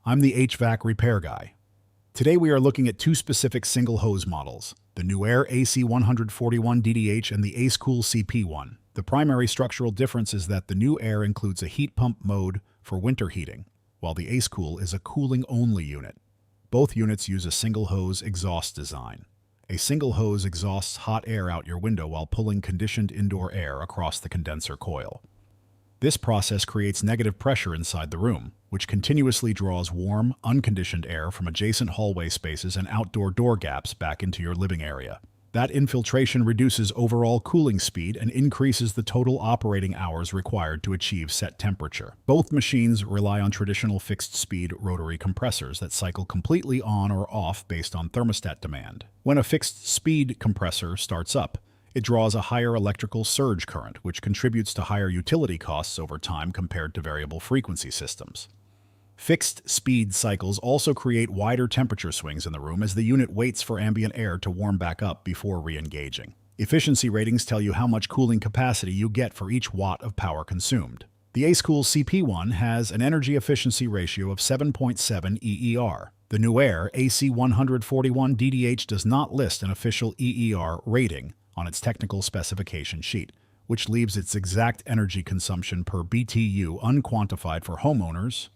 I'm the HVAC repair guy. Today we are looking at two specific single hose models, the Newair AC-141DDH and the Acekool CP1. The primary structural difference is that the Newair includes a heat pump mode for winter heating, while the Acekool is a cooling-only unit. Both units use a single hose exhaust design. A single hose exhausts hot air out your window while pulling conditioned indoor air across the condenser coil. This process creates negative pressure inside the room, which continuously draws warm, unconditioned air from adjacent hallway spaces and outdoor door gaps back into your living area. That infiltration reduces overall cooling speed and increases the total operating hours required to achieve set temperature. Both machines rely on traditional fixed-speed rotary compressors that cycle completely on or off based on thermostat demand. When a fixed-speed compressor starts up, it draws a higher electrical surge current, which contributes to higher utility costs over time compared to variable frequency systems. Fixed speed cycles also create wider temperature swings in the room as the unit waits for ambient air to warm back up before re-engaging. Efficiency ratings tell you how much cooling capacity you get for each watt of power consumed. The Acekool CP1 has an energy efficiency ratio of 7.7 EER. The Newair AC-141DDH does not list an official EER rating on its technical specification sheet, which leaves its exact energy consumption per BTU unquantified for homeowners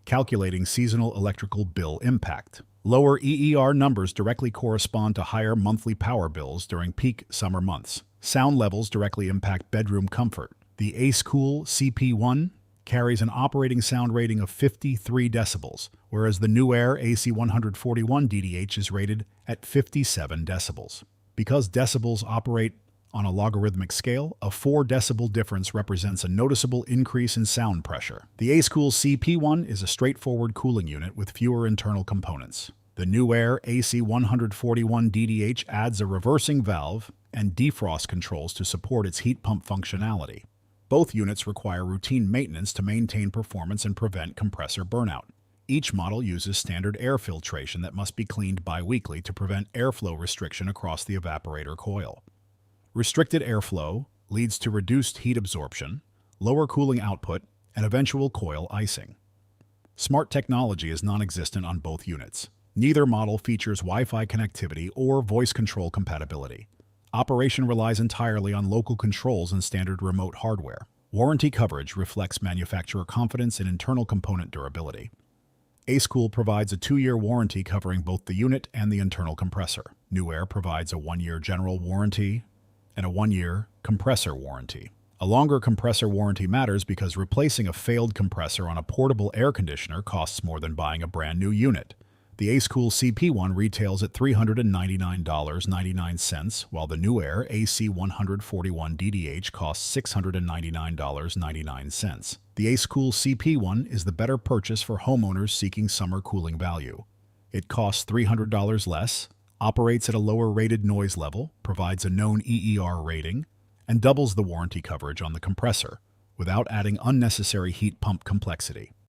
calculating seasonal electrical bill impact. Lower EER numbers directly correspond to higher monthly power bills during peak summer months. Sound levels directly impact bedroom comfort. The Acekool CP1 carries an operating sound rating of 53 decibels, whereas the Newair AC-141DDH is rated at 57 decibels. Because decibels operate on a logarithmic scale, a 4 decibel difference represents a noticeable increase in sound pressure. The Acekool CP1 is a straightforward cooling unit with fewer internal components. The Newair AC-141DDH adds a reversing valve and defrost controls to support its heat pump functionality. Both units require routine maintenance to maintain performance and prevent compressor burnout. Each model uses standard air filtration that must be cleaned bi-weekly to prevent airflow restriction across the evaporator coil. Restricted airflow leads to reduced heat absorption, lower cooling output, and eventual coil icing. Smart technology is non-existent on both units. Neither model features Wi-Fi connectivity or voice control compatibility. Operation relies entirely on local controls and standard remote hardware. Warranty coverage reflects manufacturer confidence in internal component durability. Acekool provides a 2-year warranty covering both the unit and the internal compressor. Newair provides a 1-year general warranty and a 1-year compressor warranty. A longer compressor warranty matters because replacing a failed compressor on a portable air conditioner costs more than buying a brand new unit. The Acekool CP1 retails at $399.99, while the Newair AC-141DDH costs $699.99. The Acekool CP1 is the better purchase for homeowners seeking summer cooling value. It costs $300 less, operates at a lower rated noise level, provides a known EER rating, and doubles the warranty coverage on the compressor, without adding unnecessary heat pump complexity.